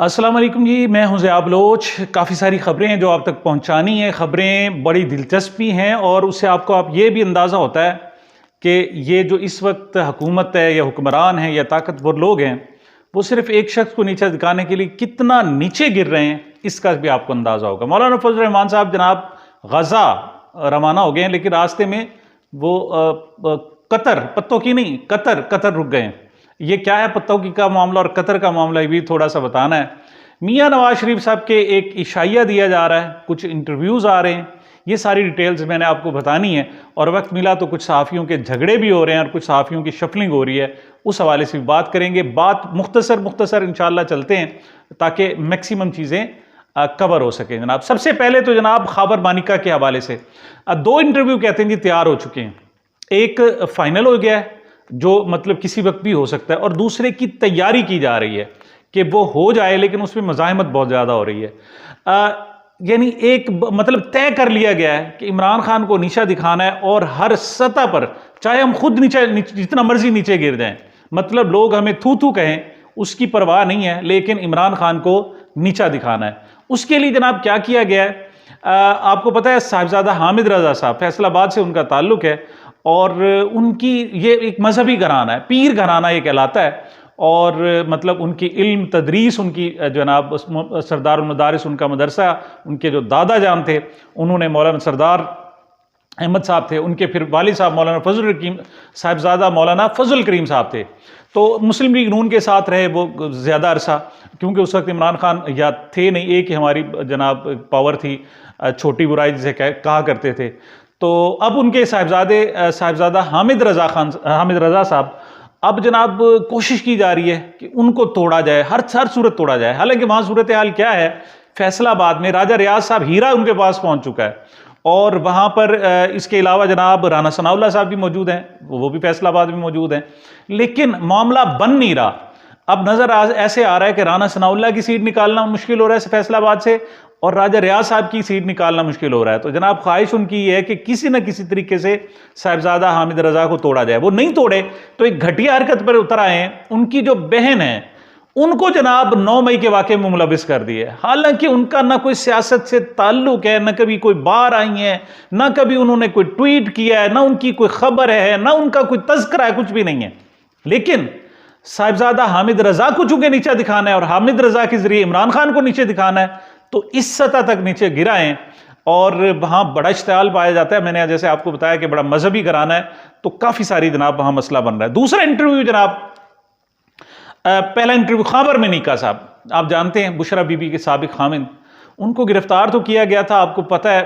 अस्सलाम वालेकुम जी, मैं हूं ज़िया बलोच। काफ़ी सारी ख़बरें हैं जो आप तक पहुंचानी है। ख़बरें बड़ी दिलचस्प भी हैं और उससे आपको ये भी अंदाज़ा होता है कि ये जो इस वक्त हुकूमत है या हुक्मरान है या ताकतवर लोग हैं, वो सिर्फ एक शख्स को नीचे दिखाने के लिए कितना नीचे गिर रहे हैं, इसका भी आपको अंदाज़ा होगा। मौलाना फजल रहमान साहब जनाब गज़ा रवाना हो गए हैं, लेकिन रास्ते में वो कतर, पत्तों की नहीं, कतर रुक गए हैं। ये क्या है पत्तों की का मामला और कतर का मामला, ये भी थोड़ा सा बताना है। मियां नवाज शरीफ साहब के एक इशाइया दिया जा रहा है, कुछ इंटरव्यूज़ आ रहे हैं, ये सारी डिटेल्स मैंने आपको बतानी है। और वक्त मिला तो कुछ सहाफ़ियों के झगड़े भी हो रहे हैं और कुछ सहाफ़ियों की शफलिंग हो रही है, उस हवाले से भी बात करेंगे। बात मुख्तसर इंशाअल्लाह चलते हैं ताकि मैक्सिमम चीज़ें कवर हो सके। जनाब सबसे पहले तो जनाब खैबर मानिका के हवाले से दो इंटरव्यू कहते हैं कि तैयार हो चुके हैं। एक फाइनल हो गया है जो मतलब किसी वक्त भी हो सकता है, और दूसरे की तैयारी की जा रही है कि वो हो जाए, लेकिन उसमें मज़ाहमत बहुत ज़्यादा हो रही है। यानी एक मतलब तय कर लिया गया है कि इमरान खान को नीचा दिखाना है और हर सतह पर, चाहे हम खुद नीचे जितना मर्जी नीचे गिर जाएं, मतलब लोग हमें थू थू कहें, उसकी परवाह नहीं है, लेकिन इमरान खान को नीचा दिखाना है। उसके लिए जनाब क्या किया गया है, आपको पता है साहिबजादा हामिद रजा साहब, फैसलाबाद से उनका ताल्लुक है और उनकी ये एक मजहबी घराना है, पीर घराना ये कहलाता है। और मतलब उनकी इल्म तदरीस, उनकी जनाब सरदार मदारिस उनका मदरसा, उनके जो दादा जान थे उन्होंने मौलाना सरदार अहमद साहब थे, उनके फिर वालिद साहब मौलाना फजल करीम साहिबजादा मौलाना फजल करीम साहब थे। तो मुस्लिम लीग नून के साथ रहे वो ज़्यादा अरसा, क्योंकि उस वक्त इमरान खान या थे नहीं, एक ही हमारी जनाब पावर थी, छोटी बुराई जिसे कहा करते थे। तो अब उनके साहिबजादा हामिद रजा साहब, अब जनाब कोशिश की जा रही है कि उनको तोड़ा जाए, हर सूरत तोड़ा जाए। हालांकि वहां सूरत हाल क्या है, फैसलाबाद में राजा रियाज साहब हीरा उनके पास पहुंच चुका है, और वहां पर इसके अलावा जनाब राना सनाउल्लाह साहब भी मौजूद हैं, वो भी फैसलाबाद में मौजूद हैं। लेकिन मामला बन नहीं रहा। अब नजर ऐसे आ रहा है कि राना सनाउल्लाह की सीट निकालना मुश्किल हो रहा है फैसलाबाद से, और राजा रियाज साहब की सीट निकालना मुश्किल हो रहा है। तो जनाब ख्वाहिश उनकी ये है कि किसी न किसी तरीके से साहिबजादा हामिद रजा को तोड़ा जाए। वो नहीं तोड़े तो एक घटिया हरकत पर उतर आए हैं। उनकी जो बहन है उनको जनाब 9 मई के वाक़े में मुलविस कर दिए, हालांकि उनका ना कोई सियासत से ताल्लुक है, ना कभी कोई बार आई है, ना कभी उन्होंने कोई ट्वीट किया है, ना उनकी कोई खबर है, ना उनका कोई तज़किरा है, कुछ भी नहीं है। लेकिन साहिबजादा हामिद रजा को चूंकि नीचे दिखाना है और हामिद रजा के जरिए इमरान खान को नीचे दिखाना है, तो इस सतह तक नीचे गिराएं, और वहां बड़ा इश्तियाल पाया जाता है। मैंने जैसे आपको बताया कि बड़ा मजहबी घराना है, तो काफी सारी जनाब वहां मसला बन रहा है। दूसरा इंटरव्यू जनाब, पहला इंटरव्यू खैबर मनिका साहब, आप जानते हैं बुशरा बीबी के साबिक खामिन, उनको गिरफ्तार तो किया गया था, आपको पता है,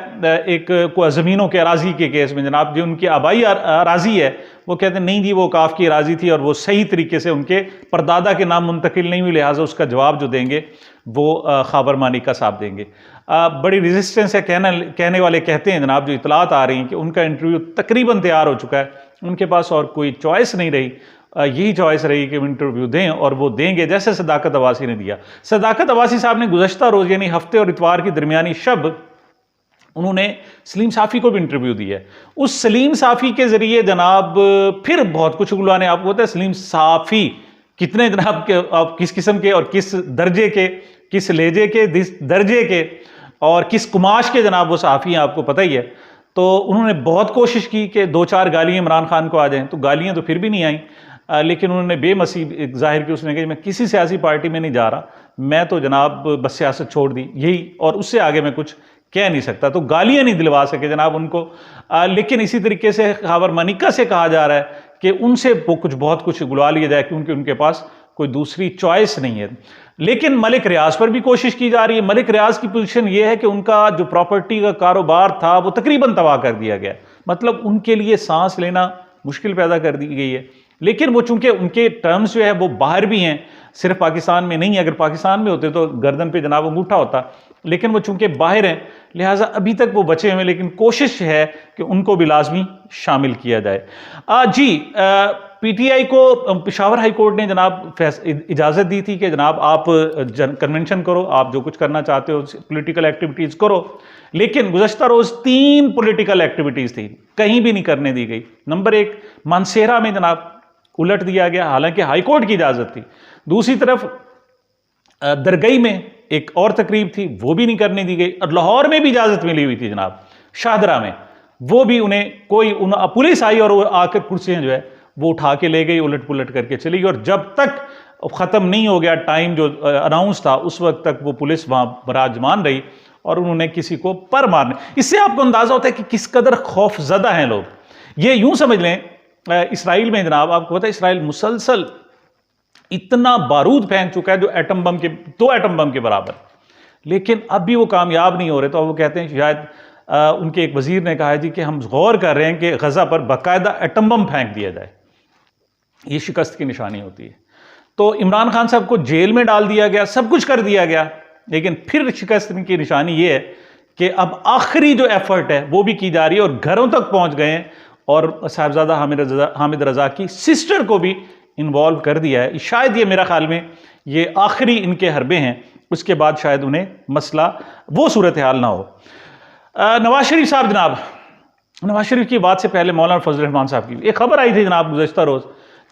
एक को ज़मीनों के अराजी के केस में। जनाब जो उनकी आबाई अराजी है, वो कहते हैं नहीं जी वो काफ की अराजी थी और वो सही तरीके से उनके परदादा के नाम मुंतकिल नहीं हुई, लिहाजा उसका जवाब जो देंगे वो खैबर मानिका साहब देंगे। बड़ी रेजिस्टेंस है, कहने वाले कहते हैं जनाब, जो इतलात आ रही हैं कि उनका इंटरव्यू तकरीबन तैयार हो चुका है, उनके पास और कोई चॉइस नहीं रही, यही चॉइस रही कि वो इंटरव्यू दें, और वो देंगे जैसे सदाकत अब्बासी ने दिया। सदाकत अब्बासी साहब ने गुज़श्ता रोज़ यानी हफ्ते और इतवार की दरमियानी शब उन्होंने सलीम साफ़ी को भी इंटरव्यू दिया है। उस सलीम साफ़ी के ज़रिए जनाब फिर बहुत कुछ गुलाने, आपको पता है सलीम साफ़ी कितने जनाब के, आप किस किस्म के और किस दर्जे के, किस लहजे के, दर्जे के और किस कुमाश के जनाब वो साफ़ी हैं, आपको पता ही है। तो उन्होंने बहुत कोशिश की कि 2-4 गालियाँ इमरान खान को आ जाएँ, तो गालियाँ तो फिर भी नहीं आई, लेकिन उन्होंने बेमसी जाहिर की, उसने कहा मैं किसी सियासी पार्टी में नहीं जा रहा, मैं तो जनाब बस सियासत छोड़ दी, यही, और उससे आगे मैं कुछ कह नहीं सकता। तो गालियां नहीं दिलवा सके जनाब उनको। लेकिन इसी तरीके से खैबर मानिका से कहा जा रहा है कि उनसे वो बहुत कुछ गुलवा लिया जाए, क्योंकि उनके पास कोई दूसरी चॉइस नहीं है। लेकिन मलिक रियाज पर भी कोशिश की जा रही है। मलिक रियाज की पोजीशन ये है कि उनका जो प्रॉपर्टी का कारोबार था वो तकरीबन तबाह कर दिया गया, मतलब उनके लिए सांस लेना मुश्किल पैदा कर दी गई है। लेकिन वो चूंकि उनके टर्म्स जो है वो बाहर भी हैं, सिर्फ पाकिस्तान में नहीं है, अगर पाकिस्तान में होते तो गर्दन पे जनाब अंगूठा होता, लेकिन वो चूंकि बाहर हैं, लिहाजा अभी तक वो बचे हुए हैं। लेकिन कोशिश है कि उनको भी लाजमी शामिल किया जाए। पीटीआई को पेशावर हाई कोर्ट ने जनाब इजाज़त दी थी कि जनाब आप कन्वेंशन करो, आप जो कुछ करना चाहते हो पॉलिटिकल एक्टिविटीज़ करो, लेकिन गुज़श्ता रोज़ 3 पॉलिटिकल एक्टिविटीज़ थी, कहीं भी नहीं करने दी गई। नंबर 1 मानसेरा में जनाब उलट दिया गया, हालांकि हाई कोर्ट की इजाज़त थी। दूसरी तरफ दरगई में एक और तकरीब थी, वो भी नहीं करने दी गई, और लाहौर में भी इजाज़त मिली हुई थी जनाब, शाहदरा में, वो भी उन्हें पुलिस आई और वो आकर कुर्सियाँ जो है वो उठा के ले गई, उलट पुलट करके चली गई, और जब तक ख़त्म नहीं हो गया टाइम जो अनाउंस था उस वक्त तक वो पुलिस वहाँ बराजमान रही और उन्होंने किसी को पर मारने। इससे आपको अंदाज़ा होता है कि किस कदर खौफजदा हैं लोग। ये यूँ समझ लें इसराइल में जनाब, आपको पता है इसराइल मुसलसल इतना बारूद फेंक चुका है जो एटम बम के 2 एटम बम के बराबर, लेकिन अब भी वो कामयाब नहीं हो रहे। तो अब वो कहते हैं शायद उनके एक वजीर ने कहा है जी कि हम गौर कर रहे हैं कि गजा पर बाकायदा एटम बम फेंक दिया जाए। ये शिकस्त की निशानी होती है। तो इमरान खान साहब को जेल में डाल दिया गया, सब कुछ कर दिया गया, लेकिन फिर शिकस्त की निशानी ये है कि अब आखिरी जो एफर्ट है वो भी की जा रही है और घरों तक पहुंच गए हैं, और साहिबजादा हामिद रजा की सिस्टर को भी इन्वॉल्व कर दिया है। शायद ये मेरा ख्याल में ये आखिरी इनके हरबे हैं, उसके बाद शायद उन्हें मसला वो सूरत हाल ना हो। नवाज शरीफ साहब जनाब, नवाज शरीफ की बात से पहले मौलाना फजल रहमान साहब की एक खबर आई थी जनाब गुज़श्ता रोज़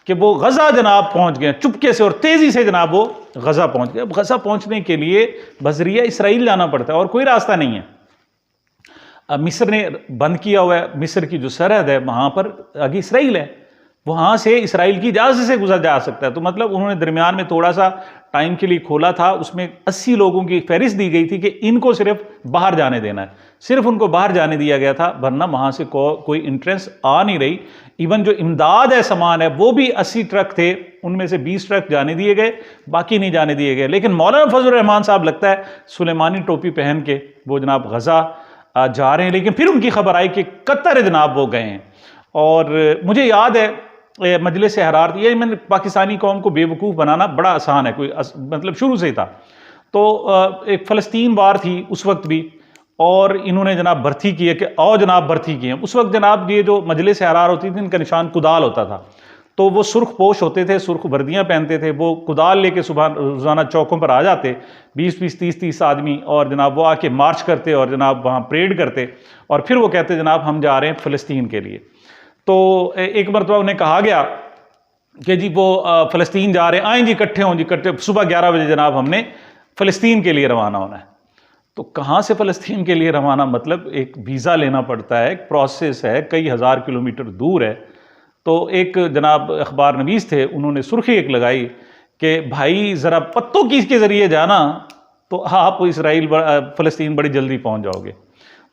कि वो गजा जनाब पहुंच गए, चुपके से और तेज़ी से जनाब वो गजा पहुंच गए। अब गजा पहुंचने के लिए बजरिया इसराइल जाना पड़ता है और कोई रास्ता नहीं है। अब मिस्र ने बंद किया हुआ है, मिस्र की जो सरहद है वहाँ पर आगे इसराइल है, वहाँ से इसराइल की इजाज़त से गुजर जा सकता है। तो मतलब उन्होंने दरमियान में थोड़ा सा टाइम के लिए खोला था, उसमें 80 लोगों की फहरिस्त दी गई थी कि इनको सिर्फ बाहर जाने देना है, सिर्फ उनको बाहर जाने दिया गया था, वरना वहाँ से कोई इंट्रेंस आ नहीं रही। इवन जो इमदाद है, सामान है, वो भी 80 ट्रक थे, उनमें से 20 ट्रक जाने दिए गए, बाकी नहीं जाने दिए गए। लेकिन मौलाना फजल रहमान साहब लगता है सुलेमानी टोपी पहन के वो जनाब गजा जा रहे हैं, लेकिन फिर उनकी खबर आई कि कतर जनाब वो गए हैं। और मुझे याद है मजलिस हरारत, ये मैंने पाकिस्तानी कौम को बेवकूफ़ बनाना बड़ा आसान है, कोई मतलब शुरू से ही था। तो एक फ़लस्तीन वार थी उस वक्त भी, और इन्होंने जनाब भर्ती की है कि आओ जनाब भर्ती किए। उस वक्त जनाब ये जो मजलिस हरार होती थी इनका निशान कुदाल होता था, तो वो सुर्ख पोश होते थे, सुर्ख वर्दियाँ पहनते थे, वो कुदाल लेके सुबह रोज़ाना चौकों पर आ जाते 20-20 30-30 आदमी, और जनाब वो आके मार्च करते और जनाब वहाँ परेड करते, और फिर वो कहते जनाब हम जा रहे हैं फ़लस्तीन के लिए। तो एक मरतबा उन्हें कहा गया कि जी वो फ़लस्तीन जा रहे हैं, आएँ जी इकट्ठे हों जी इकट्ठे, सुबह 11 बजे जनाब हमने फ़लस्तीन के लिए रवाना होना है। तो कहाँ से फ़लस्तीन के लिए रवाना, मतलब एक वीज़ा लेना पड़ता है, एक प्रोसेस है, कई हज़ार किलोमीटर दूर है। तो एक जनाब अखबार नवीस थे, उन्होंने सुर्खी एक लगाई कि भाई ज़रा पत्तों की के ज़रिए जाना तो आप इसराइल फ़लस्तीन बड़ी जल्दी पहुँच जाओगे।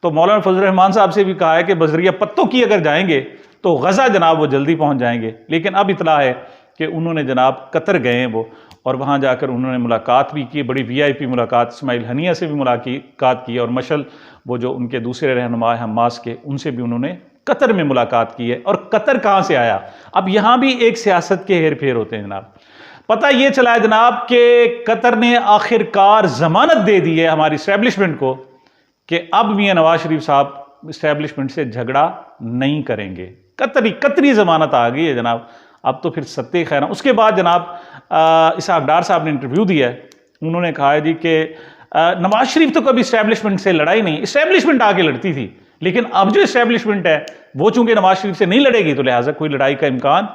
तो मौलाना फजल रहमान साहब से भी कहा है कि बजरिया पत्तों की अगर जाएंगे तो गजा जनाब वो जल्दी पहुंच जाएंगे। लेकिन अब इतला है कि उन्होंने जनाब कतर गए हैं वो, और वहाँ जाकर उन्होंने मुलाकात भी की, बड़ी VIP मुलाकात, इस्माइल हनिया से भी मुलाकात की, और मशल वो जो उनके दूसरे रहनुमा हैं हमास के, उनसे भी उन्होंने कतर में मुलाकात की है। और कतर कहाँ से आया, अब यहाँ भी एक सियासत के हेर फेर होते हैं जनाब। पता ये चला है जनाब कि कतर ने आखिरकार जमानत दे दी है हमारी इस्टेब्लिशमेंट को कि अब मियां नवाज शरीफ साहब इस्टेब्लिशमेंट से झगड़ा नहीं करेंगे। कतरी जमानत आ गई है जनाब, अब तो फिर सत्ते खैर। उसके बाद जनाब इसहाक डार साहब ने इंटरव्यू दिया है, उन्होंने कहा है जी कि नवाज शरीफ तो कभी इस्टेब्लिशमेंट से लड़ाई नहीं, इस्टेब्लिशमेंट आके लड़ती थी, लेकिन अब जो इस्टेब्लिशमेंट है वो चूंकि नवाज शरीफ से नहीं लड़ेगी तो लिहाजा कोई लड़ाई का इम्कान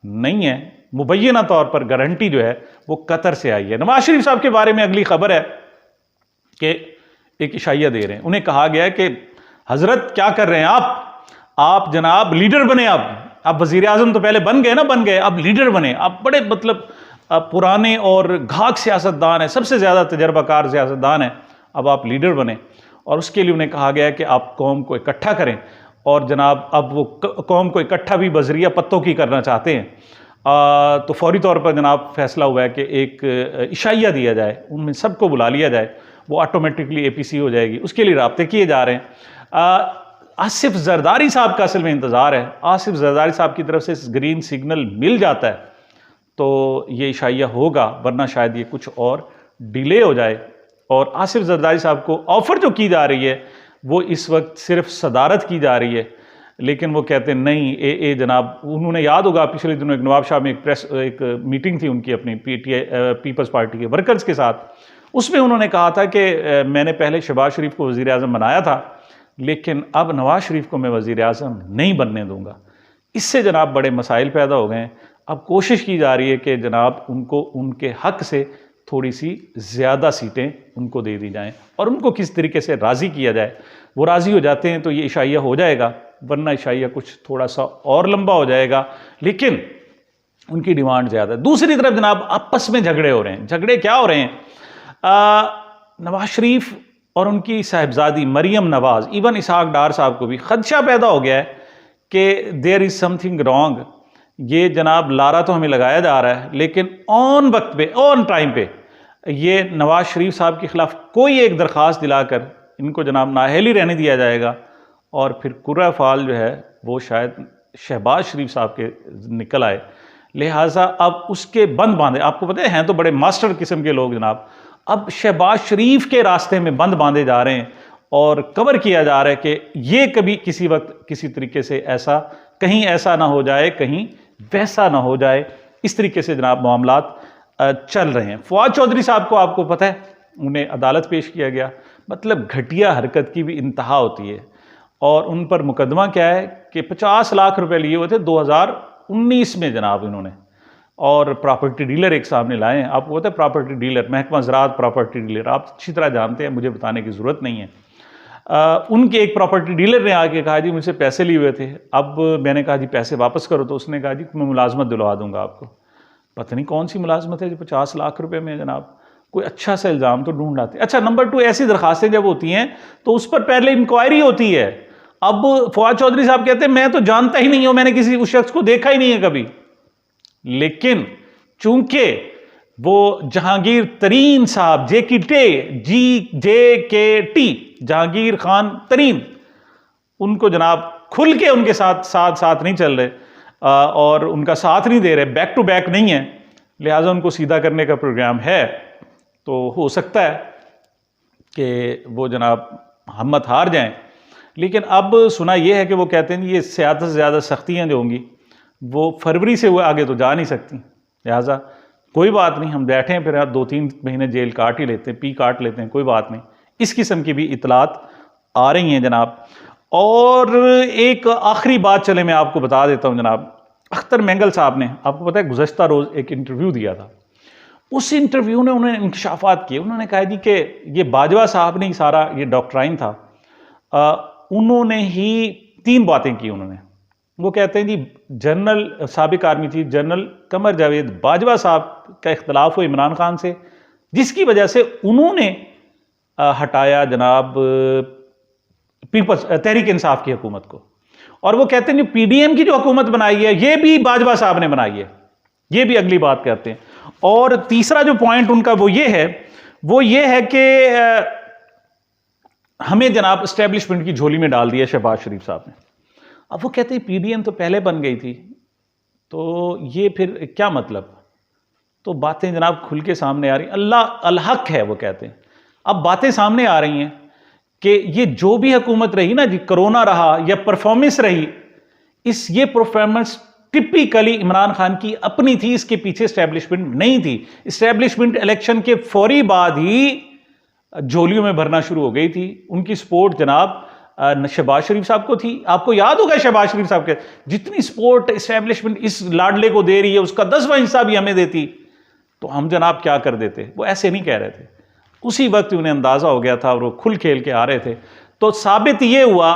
नहीं है। मुबैना तौर पर गारंटी जो है वो कतर से आई है। नवाज शरीफ साहब के बारे में अगली खबर है कि एक इशाइया दे रहे हैं, उन्हें कहा गया है कि हजरत क्या कर रहे हैं आप जनाब लीडर बने, आप वजीर आजम तो पहले बन गए ना, बन गए, अब लीडर बने, आप बड़े मतलब पुराने और घाक सियासतदान है, सबसे ज़्यादा तजर्बाकार सियासतदान है, अब आप लीडर बने। और उसके लिए उन्हें कहा गया है कि आप कौम को इकट्ठा करें, और जनाब अब वो कौम को इकट्ठा भी बजरिया पत्तों की करना चाहते हैं। तो फौरी तौर पर जनाब फैसला हुआ है कि एक इशाइया दिया जाए, उनमें सबको बुला लिया जाए, वो ऑटोमेटिकली APC हो जाएगी, उसके लिए राब्ते किए जा रहे हैं। आसिफ जरदारी साहब का असल में इंतज़ार है, आसिफ जरदारी साहब की तरफ से ग्रीन सिग्नल मिल जाता है तो ये इशाइया होगा, वरना शायद ये कुछ और डिले हो जाए। और आसिफ जरदारी साहब को ऑफ़र जो की जा रही है वो इस वक्त सिर्फ सदारत की जा रही है, लेकिन वो कहते हैं नहीं ए जनाब। उन्होंने याद होगा पिछले दिनों एक नवाब शाह में एक मीटिंग थी उनकी अपनी PTI पीपल्स पार्टी के वर्कर्स के साथ, उसमें उन्होंने कहा था कि मैंने पहले शहबाज शरीफ को वज़ीर आज़म बनाया था, लेकिन अब नवाज शरीफ को मैं वज़ीर आज़म नहीं बनने दूंगा। इससे जनाब बड़े मसाइल पैदा हो गए हैं। अब कोशिश की जा रही है कि जनाब उनको उनके हक से थोड़ी सी ज़्यादा सीटें उनको दे दी जाएं और उनको किस तरीके से राज़ी किया जाए। वो राज़ी हो जाते हैं तो ये इशाइया हो जाएगा, वरना इशाइया कुछ थोड़ा सा और लंबा हो जाएगा, लेकिन उनकी डिमांड ज़्यादा है। दूसरी तरफ जनाब आपस में झगड़े हो रहे हैं। झगड़े क्या हो रहे हैं? नवाज शरीफ और उनकी साहिबजादी मरियम नवाज, इवन इसहाक डार साहब को भी खदशा पैदा हो गया है कि देयर इज़ समथिंग रॉन्ग। ये जनाब लारा तो हमें लगाया जा रहा है, लेकिन ऑन वक्त पे, ऑन टाइम पे ये नवाज शरीफ साहब के ख़िलाफ़ कोई एक दरख्वास्त दिलाकर इनको जनाब नाअहली रहने दिया जाएगा और फिर कुर्रा फाल जो है वो शायद शहबाज शरीफ साहब के निकल आए। लिहाजा अब उसके बंद बांधे, आपको पता है तो बड़े मास्टर किस्म के लोग जनाब, अब शहबाज शरीफ के रास्ते में बंद बांधे जा रहे हैं और कवर किया जा रहा है कि ये कभी किसी वक्त किसी तरीके से ऐसा, कहीं ऐसा ना हो जाए, कहीं वैसा ना हो जाए। इस तरीके से जनाब मामलात चल रहे हैं। फवाद चौधरी साहब को आपको पता है उन्हें अदालत पेश किया गया, मतलब घटिया हरकत की भी इंतहा होती है। और उन पर मुकदमा क्या है कि 50 लाख रुपए लिए हुए थे 2019 में जनाब इन्होंने, और प्रॉपर्टी डीलर एक सामने लाए हैं। आपको पता है प्रॉपर्टी डीलर, महकमा ज़राअत प्रॉपर्टी डीलर, आप अच्छी तरह जानते हैं, मुझे बताने की ज़रूरत नहीं है। उनके एक प्रॉपर्टी डीलर ने आके कहा जी मुझसे पैसे लिए हुए थे। अब मैंने कहा जी पैसे वापस करो, तो उसने कहा जी मैं मुलाजमत दिलवा दूंगा आपको। पता नहीं कौन सी मुलाजमत है जो 50 लाख रुपए में जनाब, कोई अच्छा सा इल्ज़ाम तो ढूंढ लाते। अच्छा, नंबर 2, ऐसी दरखास्तें जब होती हैं तो उस पर पहले इंक्वायरी होती है। अब फवाद चौधरी साहब कहते हैं मैं तो जानता ही नहीं हूं, मैंने किसी उस शख्स को देखा ही नहीं है कभी, लेकिन चूंकि वो जहांगीर तरीन साहब, JKT जहांगीर खान तरीन, उनको जनाब खुल के उनके साथ नहीं चल रहे और उनका साथ नहीं दे रहे, बैक टू बैक नहीं है, लिहाजा उनको सीधा करने का प्रोग्राम है। तो हो सकता है कि वो जनाब हिम्मत हार जाएं। लेकिन अब सुना यह है कि वो कहते हैं ये ज़्यादा से ज़्यादा सख्तियाँ जो होंगी वो फरवरी से हुए आगे तो जा नहीं सकती, लिहाजा कोई बात नहीं, हम बैठे हैं, फिर 2-3 महीने जेल काट ही लेते हैं, पी काट लेते हैं, कोई बात नहीं। इस किस्म की भी इतलात आ रही हैं जनाब। और एक आखिरी बात चले मैं आपको बता देता हूँ जनाब, अख्तर मेंगल साहब ने, आपको पता है गुज़श्ता रोज़ एक इंटरव्यू दिया था। उस इंटरव्यू ने उन्होंने इंकशाफात किए। उन्होंने कहा जी कि ये बाजवा साहब ने सारा ये डॉक्ट्राइन था, उन्होंने ही 3 बातें की उन्होंने। वो कहते हैं जी जनरल साबिक army chief general Qamar Javed Bajwa साहब का इख्तलाफ हो इमरान खान से, जिसकी वजह से उन्होंने हटाया जनाब पीपल्स तहरीक इंसाफ की हुकूमत को। और वो कहते हैं PDM की जो हुकूमत बनाई है ये भी बाजवा साहब ने बनाई है, ये भी अगली बात करते हैं। और तीसरा जो पॉइंट उनका वो ये है कि हमें जनाब एस्टेब्लिशमेंट की झोली में डाल दिया शहबाज शरीफ साहब ने। अब वो कहते हैं PDM तो पहले बन गई थी, तो ये फिर क्या मतलब? तो बातें जनाब खुल के सामने आ रही, अल्लाह अलहक है वो कहते हैं। अब बातें सामने आ रही हैं कि ये जो भी हुकूमत रही ना जी, कोरोना रहा या परफॉर्मेंस रही, ये परफॉर्मेंस टिपिकली इमरान खान की अपनी थी, इसके पीछे एस्टेब्लिशमेंट नहीं थी। एस्टेब्लिशमेंट इलेक्शन के फौरी बाद ही झोलियों में भरना शुरू हो गई थी। उनकी सपोर्ट जनाब शहबाज शरीफ साहब को थी। आपको याद होगा शहबाज शरीफ साहब के जितनी सपोर्ट एस्टेब्लिशमेंट इस लाडले को दे रही है उसका 10वां हिस्सा भी हमें देती तो हम जनाब क्या कर देते। वो ऐसे नहीं कह रहे थे, उसी वक्त उन्हें अंदाजा हो गया था और वो खुल खेल के आ रहे थे। तो साबित ये हुआ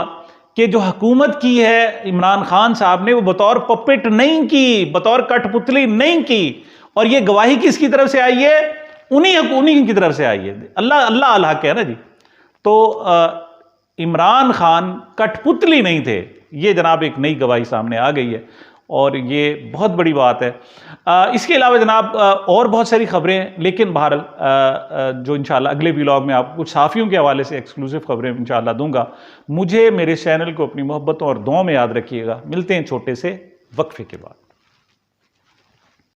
कि जो हुकूमत की है इमरान खान साहब ने वो बतौर पपेट नहीं की, बतौर कठपुतली नहीं की। और ये गवाही किसकी तरफ से आई है? उन्हीं की तरफ से आई है। अल्लाह अलहक है ना जी। तो इमरान खान कठपुतली नहीं थे, ये जनाब एक नई गवाही सामने आ गई है और ये बहुत बड़ी बात है। इसके अलावा जनाब और बहुत सारी खबरें हैं, लेकिन बहरहाल जो इंशाल्लाह अगले व्लॉग में आपको कुछ साफ़ियों के हवाले से एक्सक्लूसिव खबरें इंशाल्लाह दूंगा। मुझे मेरे चैनल को अपनी मोहब्बतों और दुआओं में याद रखिएगा। मिलते हैं छोटे से वक्फे के बाद।